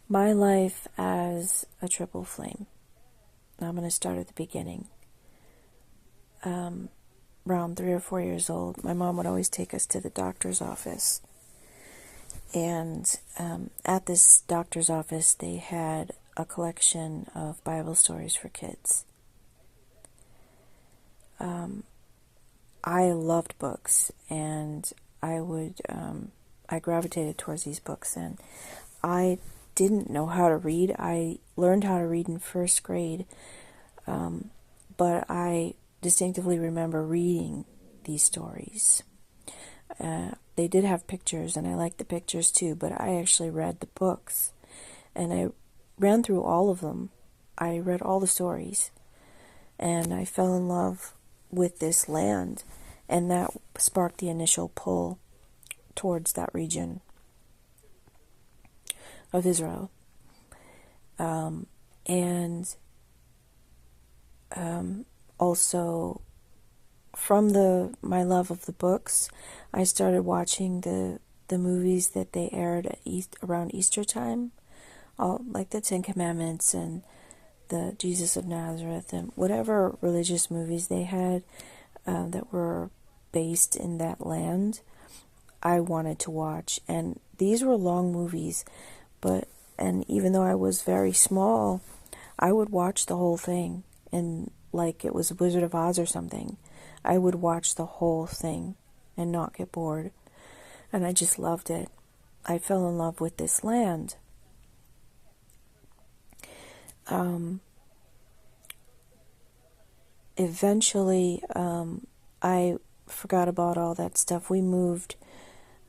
My life as a triple flame. I'm going to start at the beginning. Around 3 or 4 years old, my mom would always take us to the doctor's office. And at this doctor's office, they had a collection of Bible stories for kids. I loved books, and I gravitated towards these books, and I didn't know how to read. I learned how to read in first grade, but I distinctively remember reading these stories. They did have pictures, and I liked the pictures too, but I actually read the books, and I ran through all of them. I read all the stories, and I fell in love with this land, and that sparked the initial pull towards that region of Israel. And also, from my love of the books, I started watching the movies that they aired at around Easter time, like the Ten Commandments and the Jesus of Nazareth and whatever religious movies they had that were based in that land. I wanted to watch, and these were long movies, and even though I was very small, I would watch the whole thing, and like it was Wizard of Oz or something, I would watch the whole thing and not get bored, and I just loved it. I fell in love with this land. Eventually, I forgot about all that stuff. We moved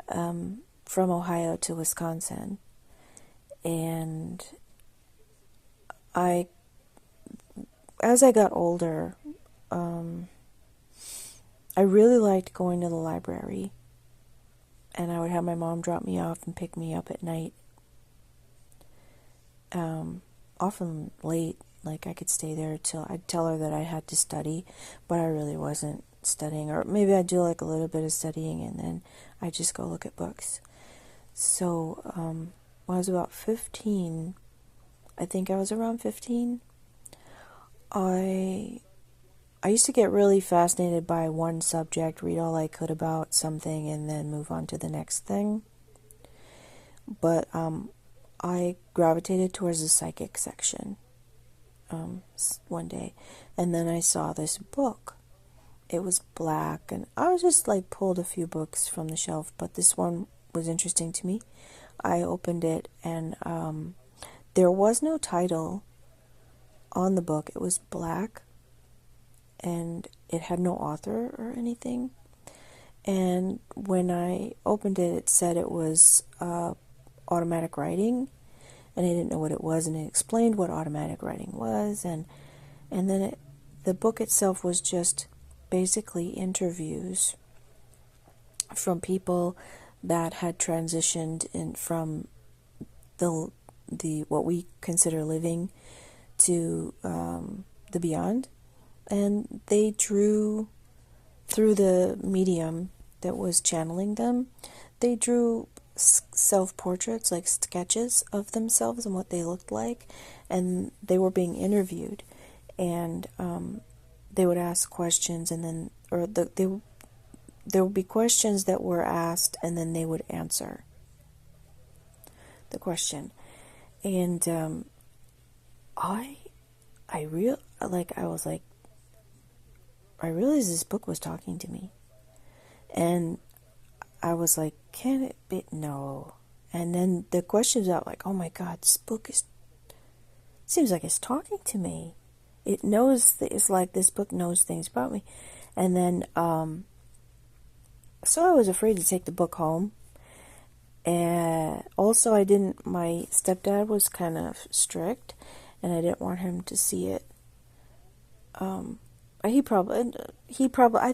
from Ohio to Wisconsin, and as I got older, I really liked going to the library, and I would have my mom drop me off and pick me up at night, often late. Like I could stay there till I'd tell her that I had to study, but I really wasn't studying, or maybe I'd do like a little bit of studying and then I'd just go look at books. So when I was about 15, I think I was around 15, I used to get really fascinated by one subject, read all I could about something, and then move on to the next thing. But I gravitated towards the psychic section one day, and then I saw this book. It was black, and I was just like pulled a few books from the shelf, but this one was interesting to me. I opened it, and there was no title on the book. It was black, and it had no author or anything. And when I opened it, it said it was automatic writing, and I didn't know what it was, and it explained what automatic writing was, and then the book itself was just basically interviews from people that had transitioned in from the what we consider living to the beyond, and they drew through the medium that was channeling them. They drew self-portraits, like sketches of themselves and what they looked like, and they were being interviewed, and they would ask questions, and then there would be questions that were asked, and then they would answer the question. And I was like, I realized this book was talking to me, and I was like, can it be? No. And then the questions out like, oh my God, this book seems like it's talking to me. It knows, it's like this book knows things about me. And then, so I was afraid to take the book home. And also my stepdad was kind of strict, and I didn't want him to see it. He probably,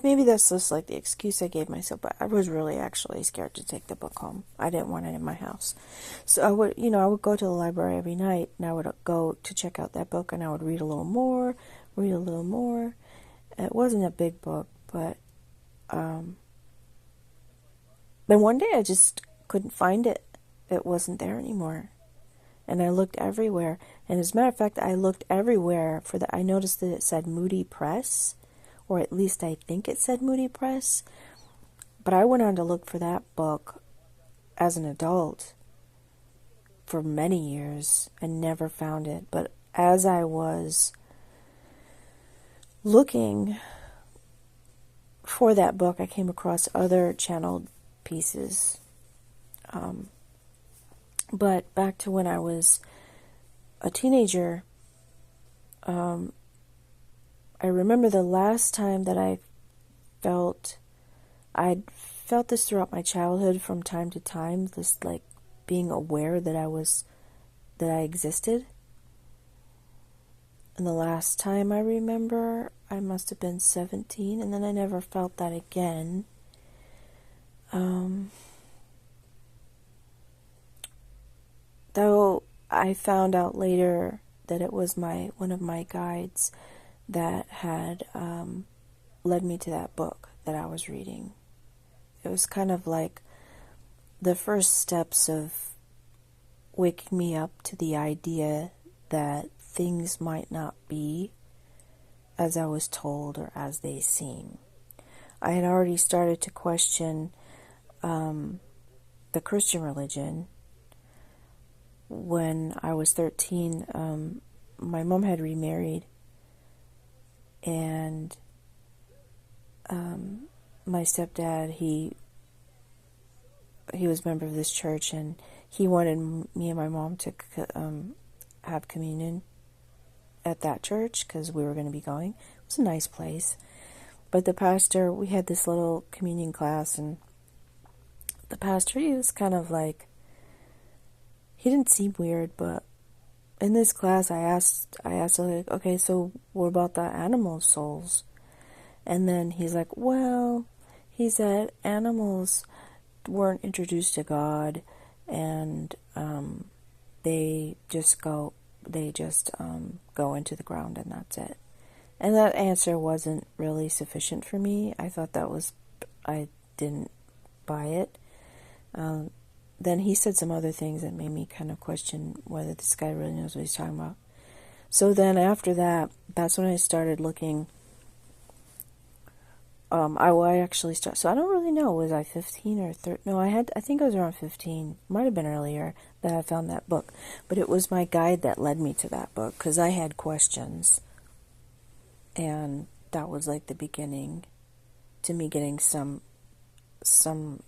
maybe that's just like the excuse I gave myself, but I was really actually scared to take the book home. I didn't want it in my house. So I would go to the library every night, and I would go to check out that book, and I would read a little more. It wasn't a big book, but then one day I just couldn't find it. It wasn't there anymore. And I looked everywhere. And as a matter of fact, I looked everywhere for the, I noticed that it said Moody Press, or at least I think it said Moody Press. But I went on to look for that book as an adult for many years and never found it. But as I was looking for that book, I came across other channeled pieces. But back to when I was a teenager, I remember the last time that I'd felt this throughout my childhood from time to time, this like being aware that I existed. And the last time I remember, I must have been 17, and then I never felt that again. Though I found out later that it was one of my guides that had led me to that book that I was reading. It was kind of like the first steps of waking me up to the idea that things might not be as I was told or as they seem. I had already started to question the Christian religion. When I was 13, my mom had remarried, and my stepdad, he was a member of this church, and he wanted me and my mom to have communion at that church because we were going to be going. It was a nice place. But the pastor, we had this little communion class, and the pastor, he was kind of like, he didn't seem weird, but in this class I asked like, okay, so what about the animal souls? And then he's like, well, he said animals weren't introduced to God, and they just go into the ground, and that's it. And that answer wasn't really sufficient for me. I didn't buy it. Then he said some other things that made me kind of question whether this guy really knows what he's talking about. So then after that, that's when I started looking. I actually started, so I don't really know, was I 15 or 13? No, I think I was around 15. Might have been earlier that I found that book. But it was my guide that led me to that book, because I had questions. And that was like the beginning to me getting some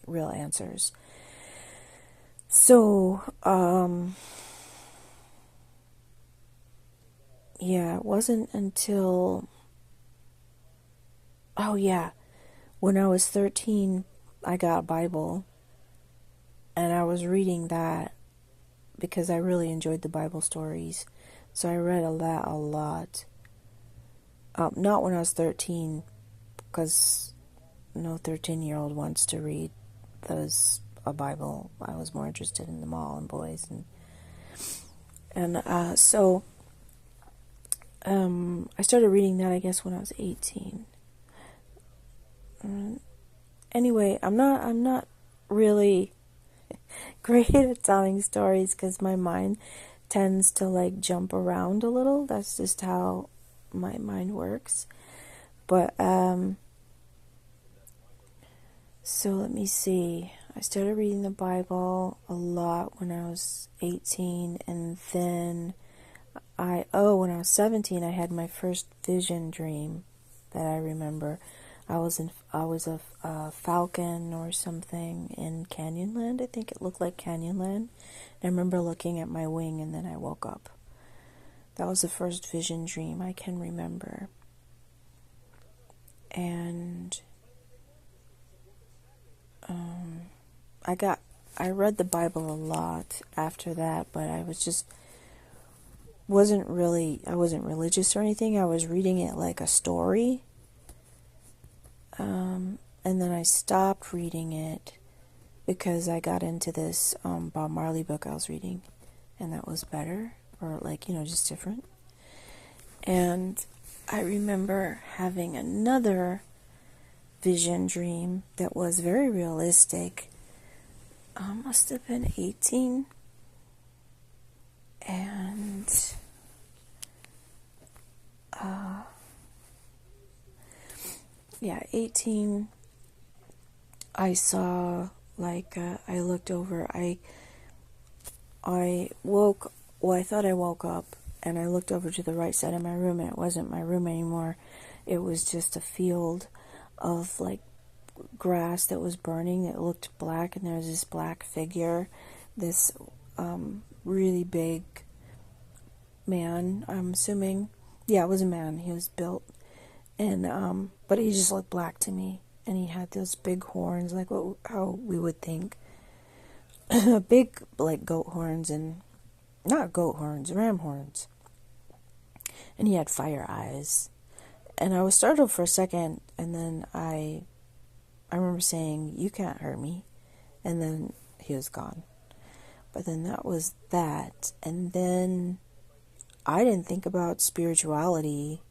real answers. So, yeah, it wasn't until, when I was 13, I got a Bible, and I was reading that because I really enjoyed the Bible stories. So I read a lot. Not when I was 13, because no 13-year-old wants to read a Bible. I was more interested in the mall and boys, and so I started reading that, I guess, when I was 18. Anyway, I'm not really great at telling stories because my mind tends to like jump around a little. That's just how my mind works. But so let me see. I started reading the Bible a lot when I was 18, and then when I was 17, I had my first vision dream that I remember. I was a falcon or something in Canyonland. I think it looked like Canyonland. I remember looking at my wing, and then I woke up. That was the first vision dream I can remember. And I read the Bible a lot after that, but I wasn't religious or anything. I was reading it like a story. And then I stopped reading it because I got into this Bob Marley book I was reading, and that was better, or just different. And I remember having another vision dream that was very realistic. Must have been 18. 18, I saw, like, I looked over, I woke, well, I thought I woke up, and I looked over to the right side of my room, and it wasn't my room anymore. It was just a field of, like, grass that was burning. It looked black, and there was this black figure, this really big man, I'm assuming. Yeah, it was a man. He was built, and but he just looked black to me, and he had those big horns, like how we would think, big, like, goat horns, and not goat horns, ram horns, and he had fire eyes, and I was startled for a second, and then I remember saying, "You can't hurt me," and then he was gone. But then that was that, and then I didn't think about spirituality